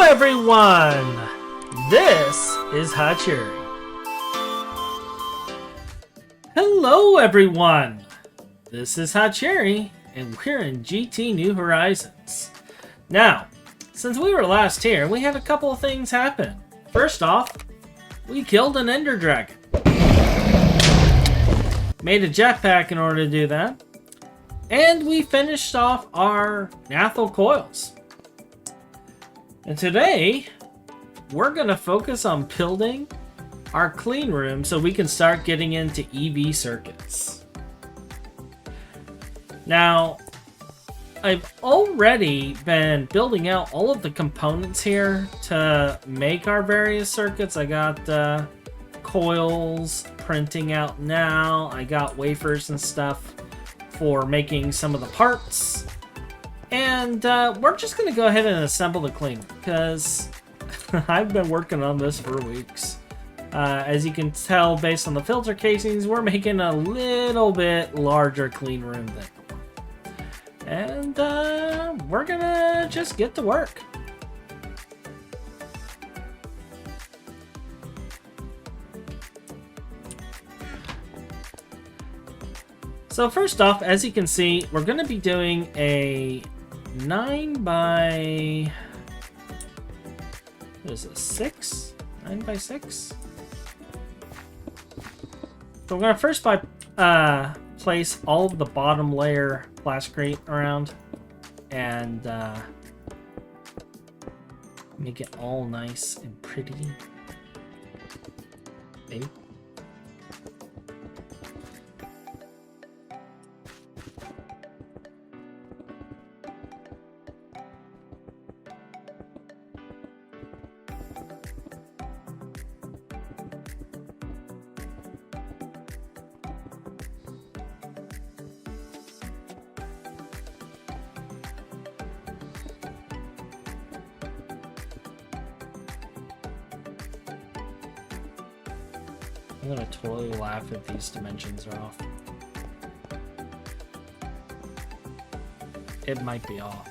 everyone! This is Hachuurui. Hello everyone! This is Hachuurui, and we're in GT New Horizons. Now, since we were last here, we had a couple of things happen. First off, we killed an Ender Dragon. Made a jetpack in order to do that. And we finished off our Nathal coils. And today, we're going to focus on building our clean room so we can start getting into EV circuits. Now, I've already been building out all of the components here to make our various circuits. I got coils printing out now. I got wafers and stuff for making some of the parts. And we're just going to go ahead and assemble the clean because I've been working on this for weeks. As you can tell based on the filter casings, we're making a little bit larger clean room than and we're going to just get to work. So first off, as you can see, we're going to be doing a 9 by... what is this? 6? 9 by 6? So we're going to first place all of the bottom layer plasticrete around and make it all nice and pretty. Maybe. I'm gonna totally laugh if these dimensions are off. It might be off.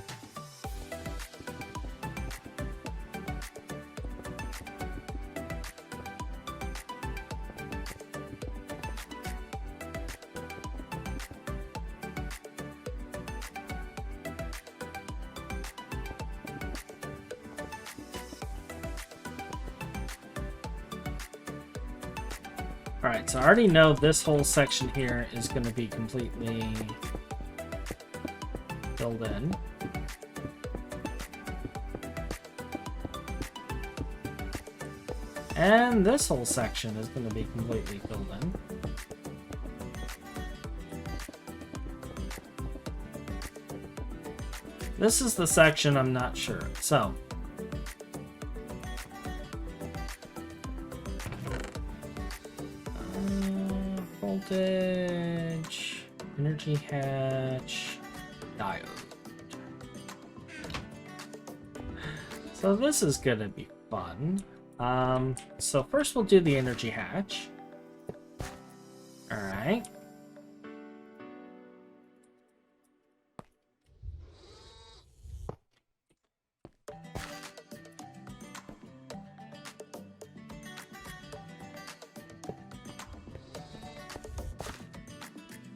Alright, so I already know this whole section here is going to be completely filled in. And this whole section is going to be completely filled in. This is the section I'm not sure. So, voltage, energy hatch, diode. So this is gonna be fun. So first we'll do the energy hatch. All right.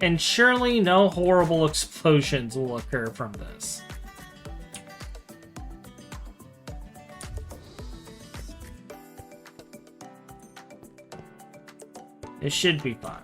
And surely no horrible explosions will occur from this. It should be fine.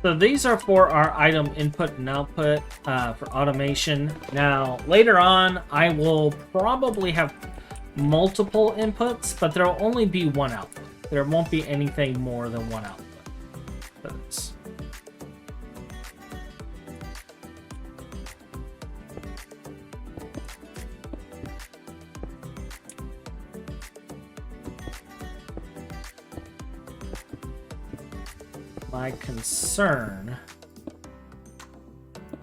So these are for our item input and output for automation. Now, later on, I will probably have multiple inputs, but there will only be one output. There won't be anything more than one output. But it's... My concern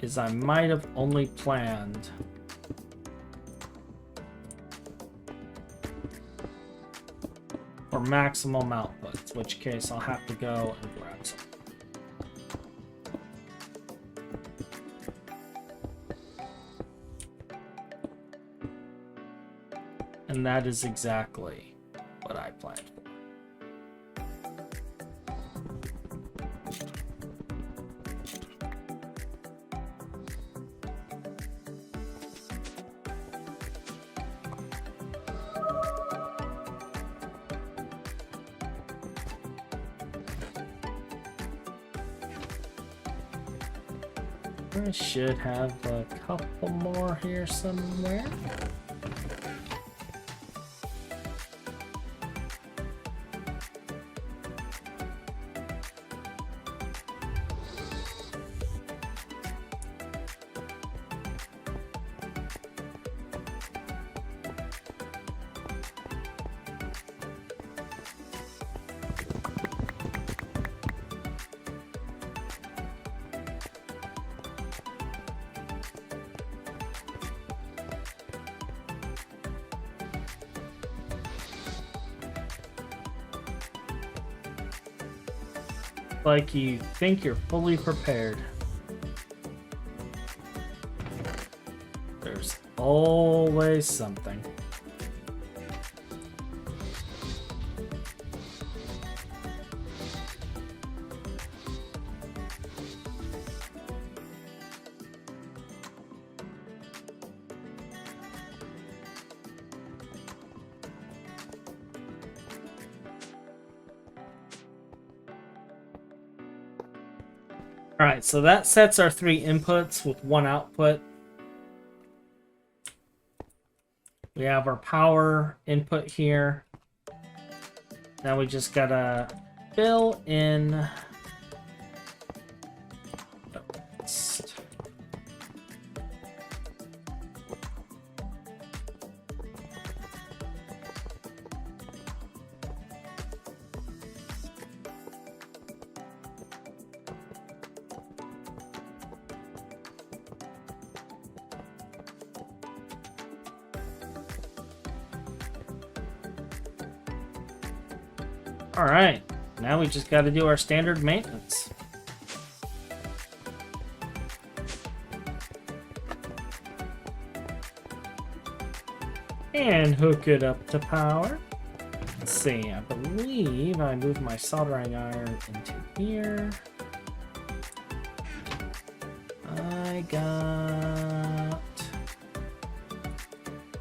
is I might have only planned for maximum outputs, in which case I'll have to go and grab some. And that is exactly what I planned for. I should have a couple more here somewhere. Like you think you're fully prepared. There's always something. Alright, so that sets our 3 inputs with 1 output. We have our power input here. Now we just gotta fill in the rest. Alright, now we just got to do our standard maintenance. And hook it up to power. Let's see, I believe I moved my soldering iron into here. I got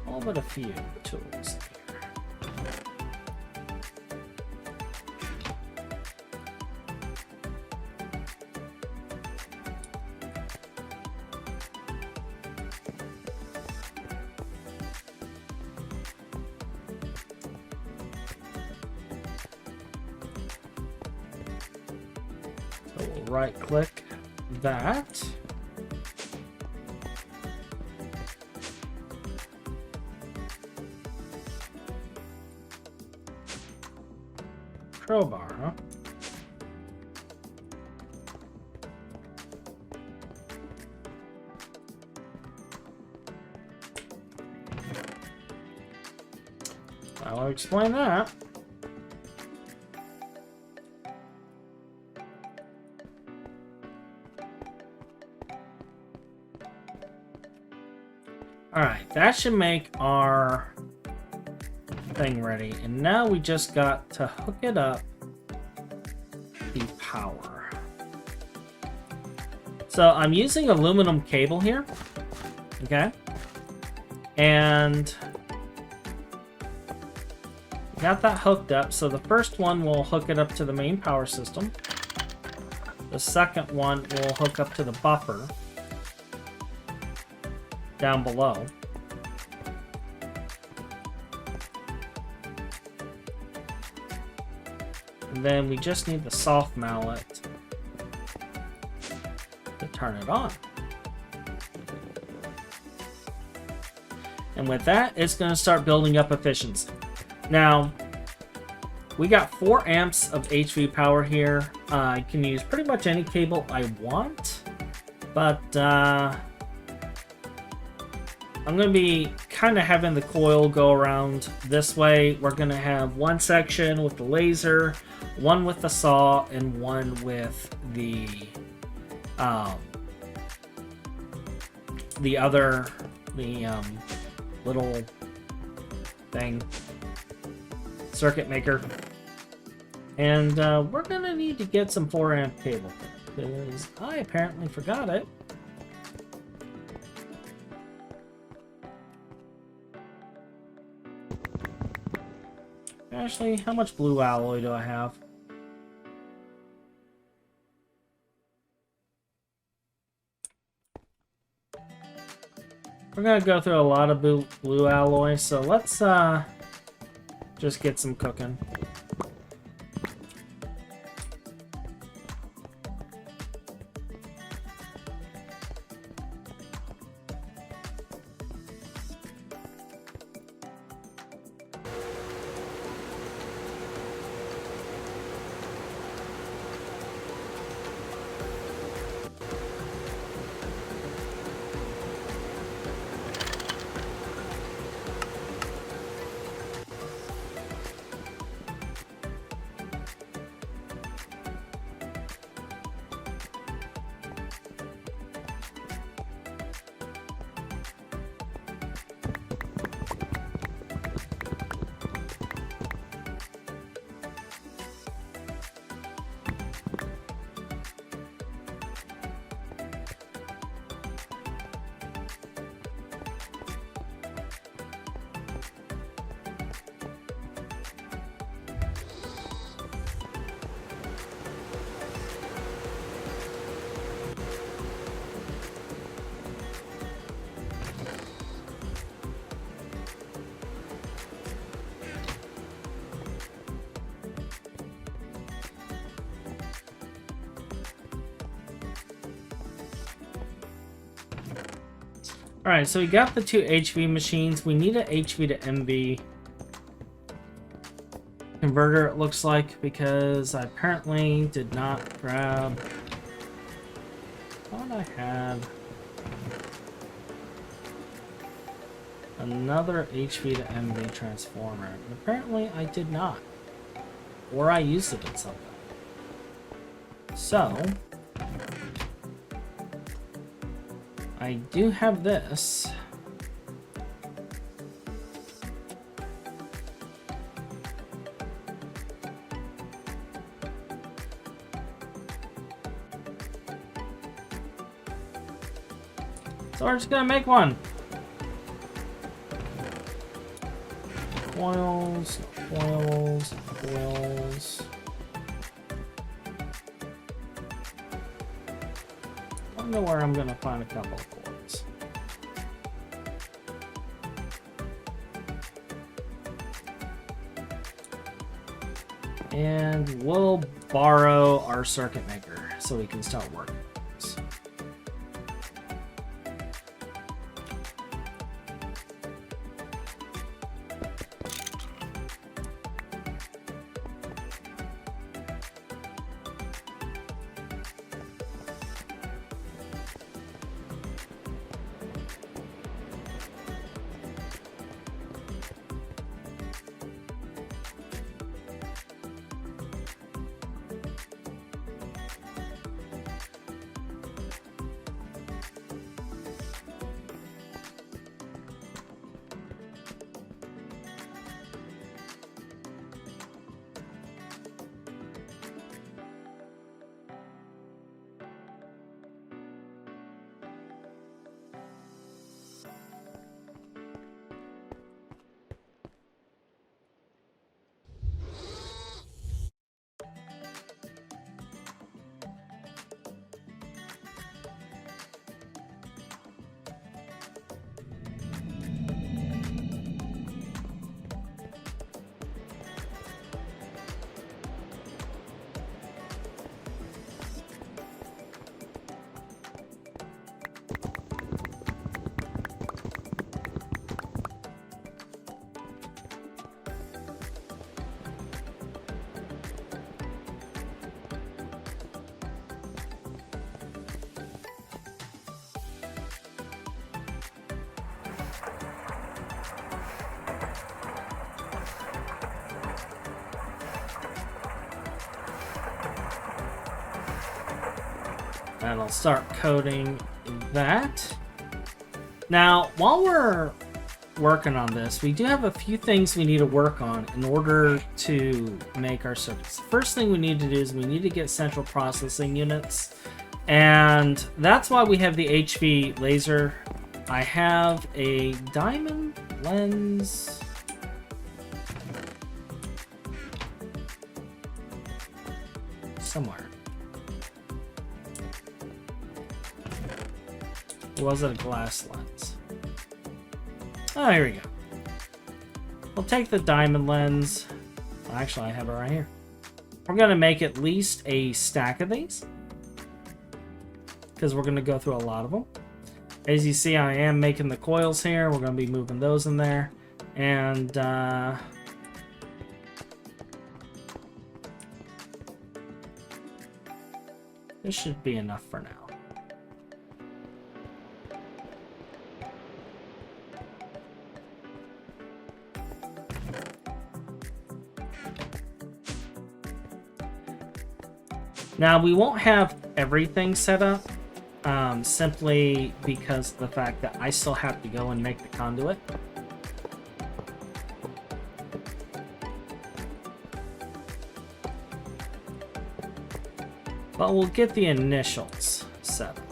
all but a few tools. Right click that. Crowbar, huh? I'll explain that. Alright, that should make our thing ready. And now we just got to hook it up the power. So I'm using aluminum cable here. Okay. And got that hooked up. So the first one will hook it up to the main power system. The second one will hook up to the buffer down below. And then we just need the soft mallet to turn it on. And with that, it's going to start building up efficiency. Now, we got 4 amps of HV power here. I can use pretty much any cable I want, but I'm going to be kind of having the coil go around this way. We're going to have one section with the laser, one with the saw, and one with the little thing, circuit maker. And we're going to need to get some 4-amp cable, because I apparently forgot it. Actually, how much blue alloy do I have? We're gonna go through a lot of blue alloy, so let's just get some cooking. Alright, so we got the two HV machines. We need an HV to MV converter, it looks like, because I apparently did not grab... I thought I had another HV to MV transformer. And apparently I did not. Or I used it in something. So... I do have this. So we're just gonna make one. Coils, coils, coils. I don't know where I'm gonna find a couple of coils. And we'll borrow our circuit maker so we can start working on this. And I'll start coding that. Now, while we're working on this, we do have a few things we need to work on in order to make our circuits. The first thing we need to do is we need to get central processing units, and that's why we have the HV laser. I have a diamond lens. Somewhere. Or was it a glass lens? Oh, here we go. We'll take the diamond lens. Actually, I have it right here. We're going to make at least a stack of these, because we're going to go through a lot of them. As you see, I am making the coils here. We're going to be moving those in there. And this should be enough for now. Now, we won't have everything set up, simply because of the fact that I still have to go and make the conduit. But we'll get the initials set up.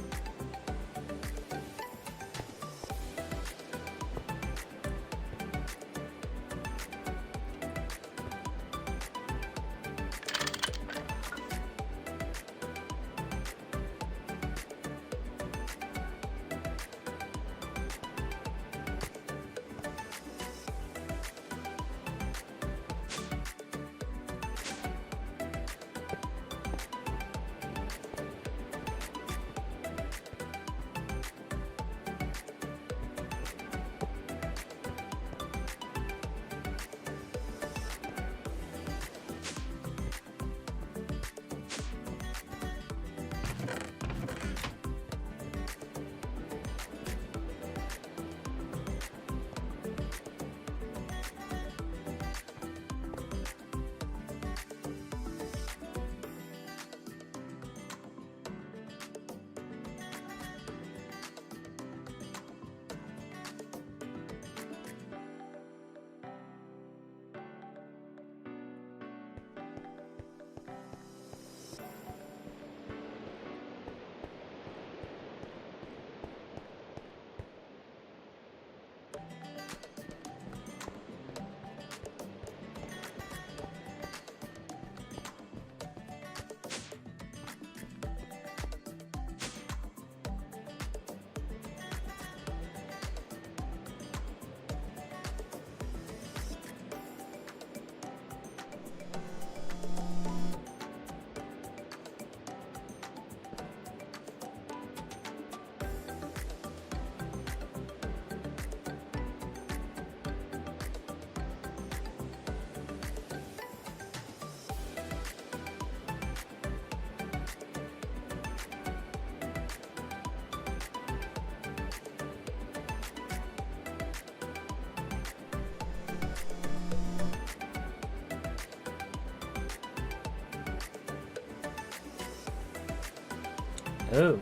Oh.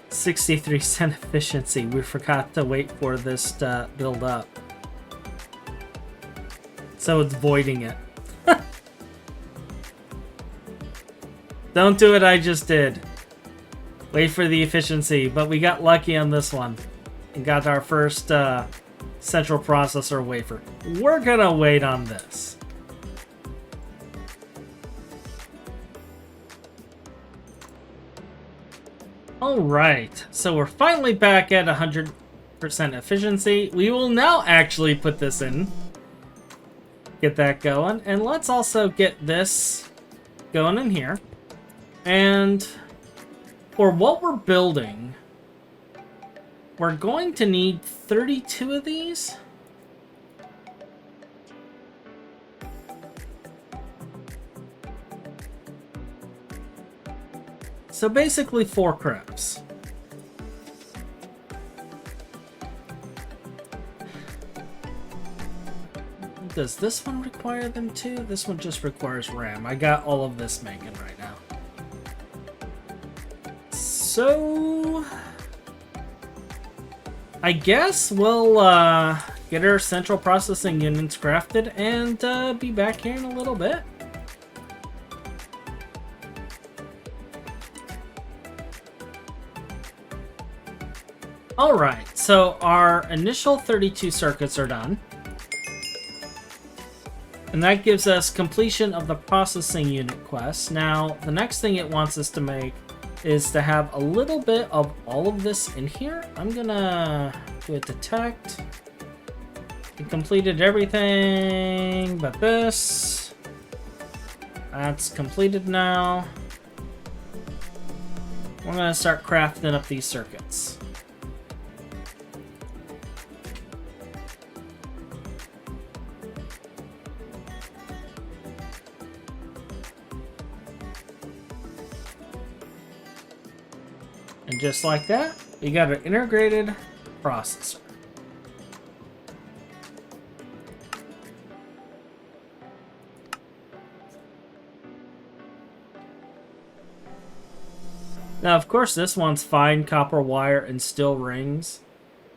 $0.63 efficiency. We forgot to wait for this to build up. So it's voiding it. Don't do what I just did. Wait for the efficiency. But we got lucky on this one. And got our first central processor wafer. We're gonna wait on this. Alright, so we're finally back at 100% efficiency. We will now actually put this in. Get that going. And let's also get this going in here. And for what we're building, we're going to need 32 of these. So basically 4 crypts. Does this one require them too? This one just requires RAM. I got all of this making right now. So I guess we'll get our central processing units crafted and be back here in a little bit. Alright, so our initial 32 circuits are done. And that gives us completion of the processing unit quest. Now, the next thing it wants us to make is to have a little bit of all of this in here. I'm gonna do a detect. We completed everything but this. That's completed now. We're gonna start crafting up these circuits. And just like that, we got an integrated processor. Now, of course, this one's fine copper wire and steel rings.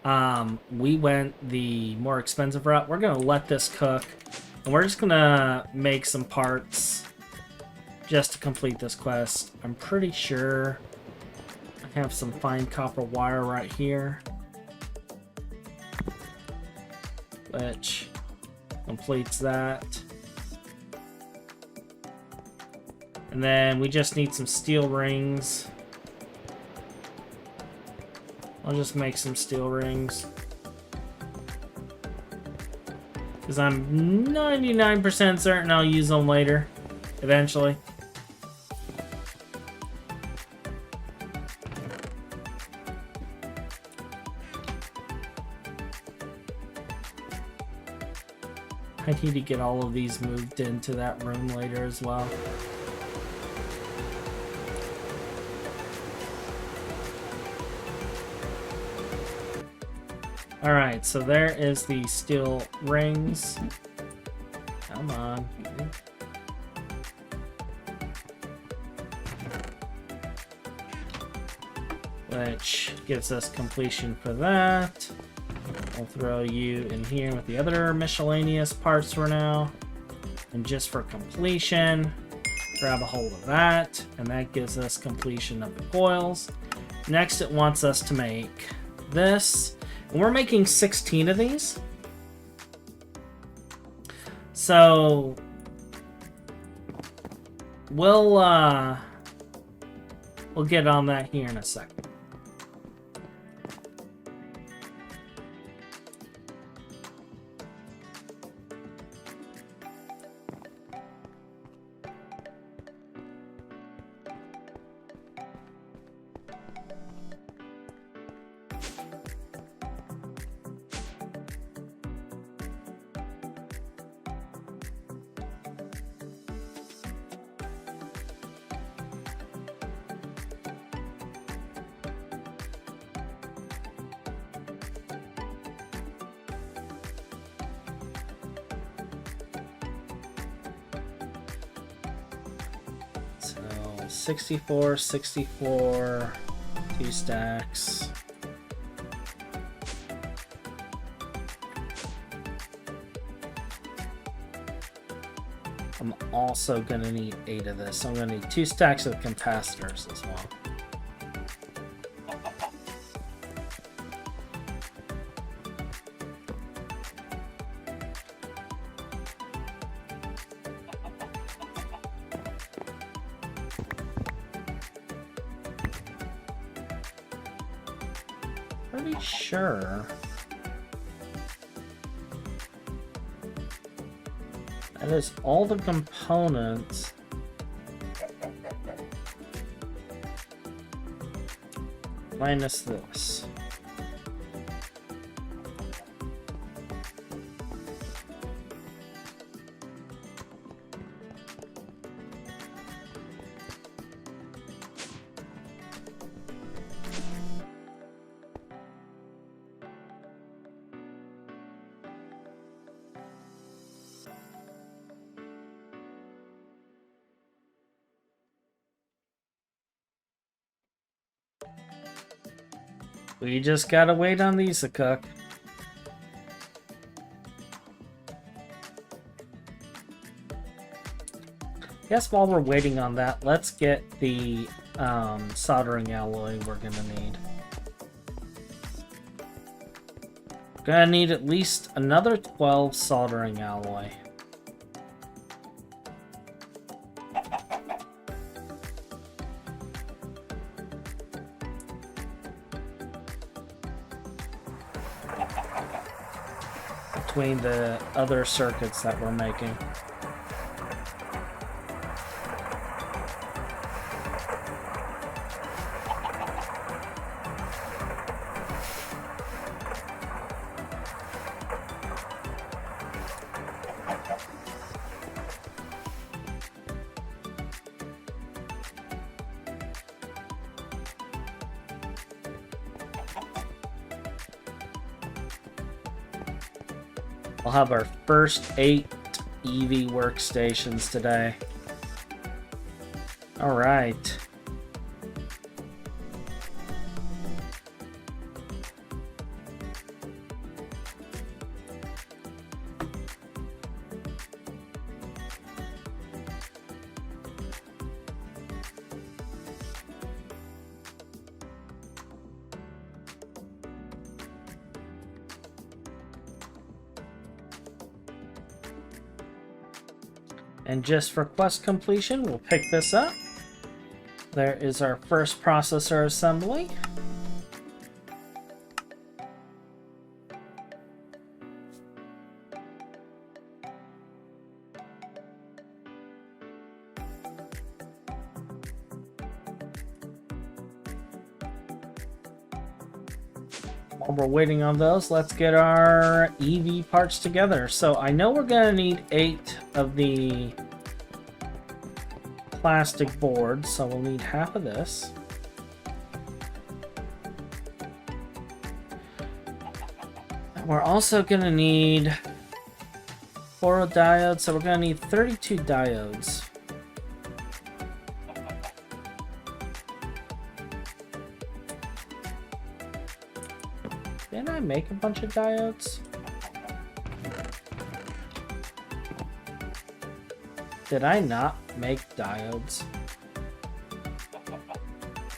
We went the more expensive route. We're going to let this cook, and we're just going to make some parts just to complete this quest. I'm pretty sure I have some fine copper wire right here, which completes that. And then we just need some steel rings. I'll just make some steel rings, because I'm 99% certain I'll use them later, eventually. I need to get all of these moved into that room later as well. Alright, so there is the steel rings. Come on. Which gives us completion for that. I'll throw you in here with the other miscellaneous parts for now. And just for completion, grab a hold of that. And that gives us completion of the coils. Next, it wants us to make this. And we're making 16 of these. So we'll get on that here in a second. So 64, 64, 2 stacks. I'm also gonna need 8 of this. So I'm gonna need 2 stacks of capacitors as well. Pretty sure that is all the components minus this. We just gotta wait on these to cook. Guess while we're waiting on that, let's get the soldering alloy we're gonna need. Gonna need at least another 12 soldering alloy. Between the other circuits that we're making. We'll have our first 8 EV workstations today. All right. And just for quest completion, we'll pick this up. There is our first processor assembly. While we're waiting on those, let's get our EV parts together. So I know we're gonna need 8 of the plastic boards, so we'll need half of this. And we're also gonna need 4 diodes, so we're gonna need 32 diodes. Didn't I make a bunch of diodes? Did I not make diodes?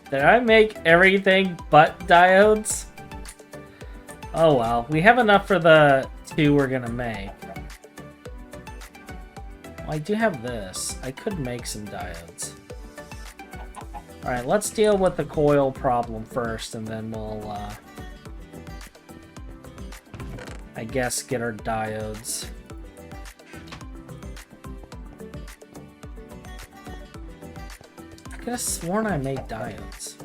Did I make everything but diodes? Oh well, we have enough for the 2 we're gonna make. Well, I do have this. I could make some diodes. Alright, let's deal with the coil problem first, and then we'll, I guess, get our diodes. I could have sworn I made diodes.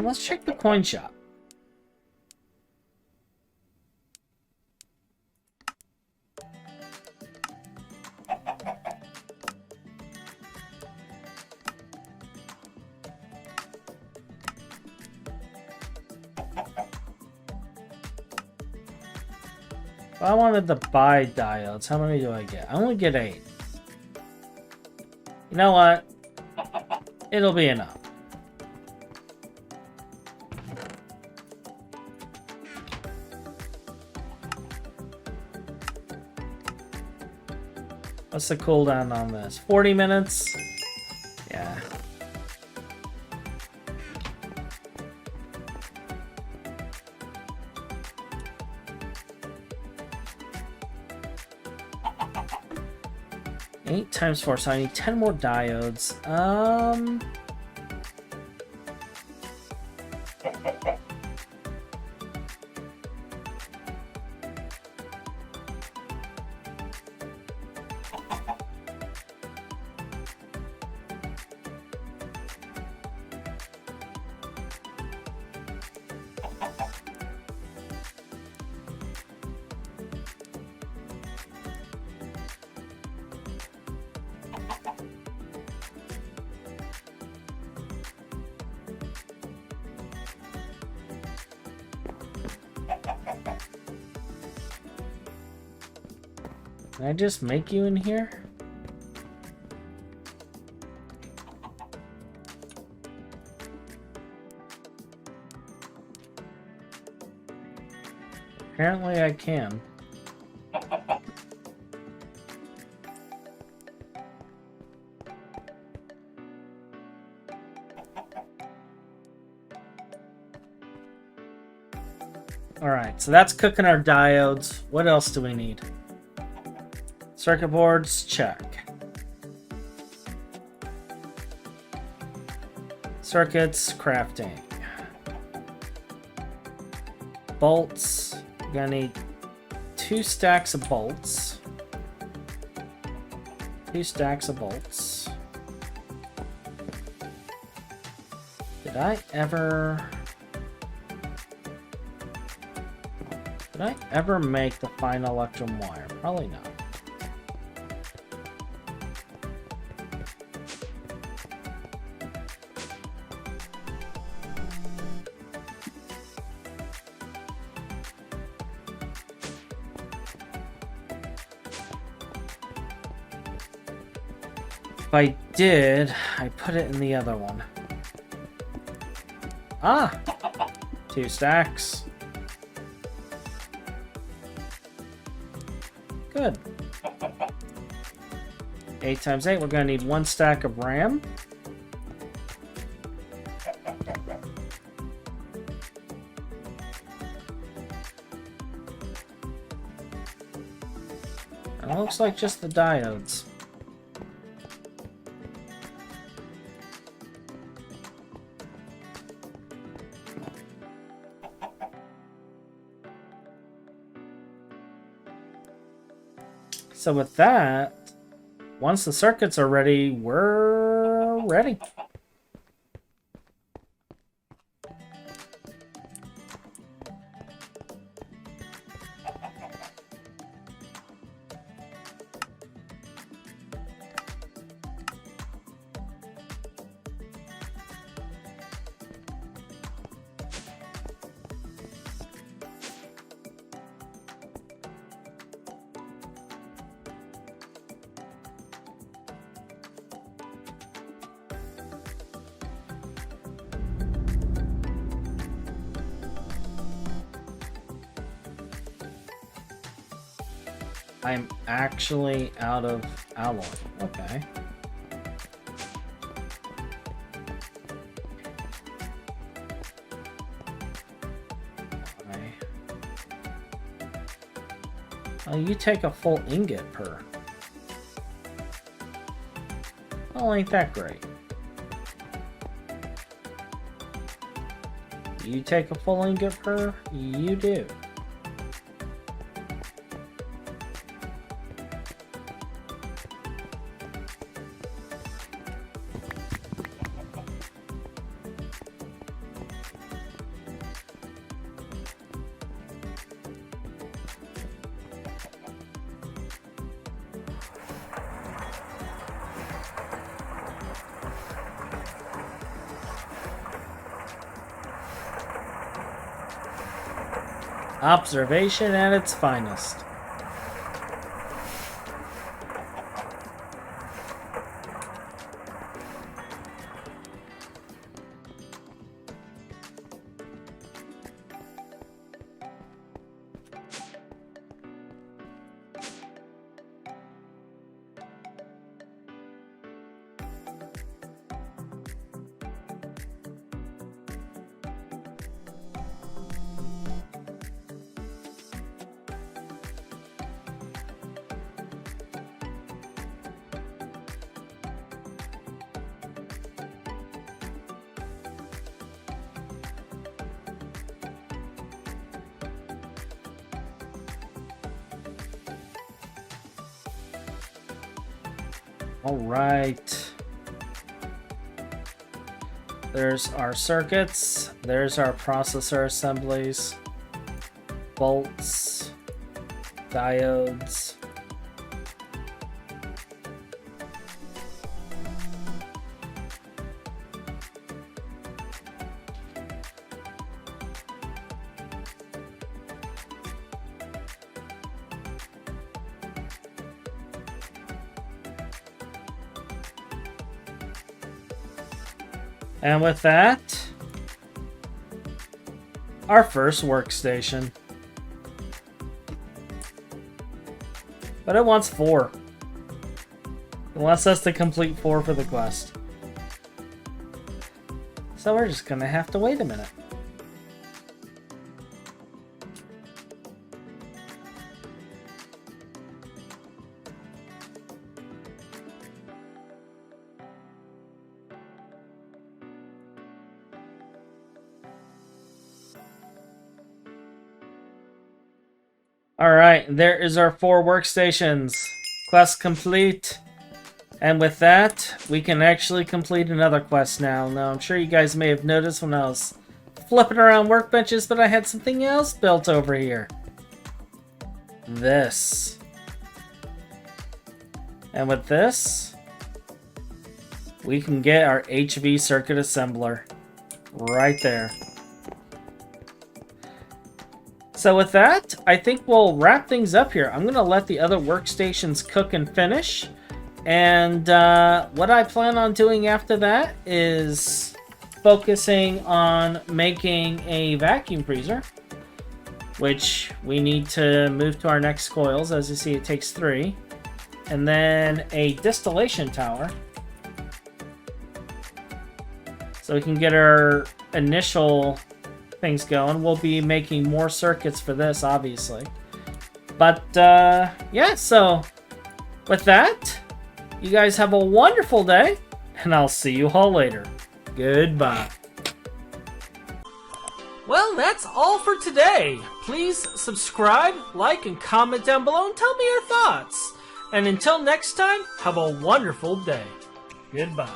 Let's check the coin shop. If I wanted to buy diodes, how many do I get? I only get 8. You know what? It'll be enough. What's the cooldown on this? 40 minutes? Yeah. Eight times 4, so I need 10 more diodes. Can I just make you in here? Apparently I can. Alright, so that's cooking our diodes. What else do we need? Circuit boards, check. Circuits, crafting. Bolts. We're gonna need 2 stacks of bolts. 2 stacks of bolts. Did I ever make the fine electrum wire? Probably not. If I did, I put it in the other one. Ah! 2 stacks. Good. 8 times 8, we're going to need 1 stack of RAM. And it looks like just the diodes. So with that, once the circuits are ready, we're ready. I'm actually out of alloy. Okay. Oh, you take a full ingot per. Oh, ain't that great. You take a full ingot per? You do. Observation at its finest. All right. There's our circuits. There's our processor assemblies. Bolts. Diodes. And with that, our first workstation. But it wants 4. It wants us to complete 4 for the quest. So we're just gonna have to wait a minute. Alright, there is our 4 workstations. Quest complete. And with that, we can actually complete another quest now. Now, I'm sure you guys may have noticed when I was flipping around workbenches, but I had something else built over here. This. And with this, we can get our HV circuit assembler right there. So with that, I think we'll wrap things up here. I'm going to let the other workstations cook and finish. And what I plan on doing after that is focusing on making a vacuum freezer, which we need to move to our next coils. As you see, it takes 3. And then a distillation tower, so we can get our initial things going. We'll be making more circuits for this, obviously. But yeah, so with that, you guys have a wonderful day, and I'll see you all later. Goodbye. Well, that's all for today. Please subscribe, like, and comment down below and tell me your thoughts. And until next time, have a wonderful day. Goodbye.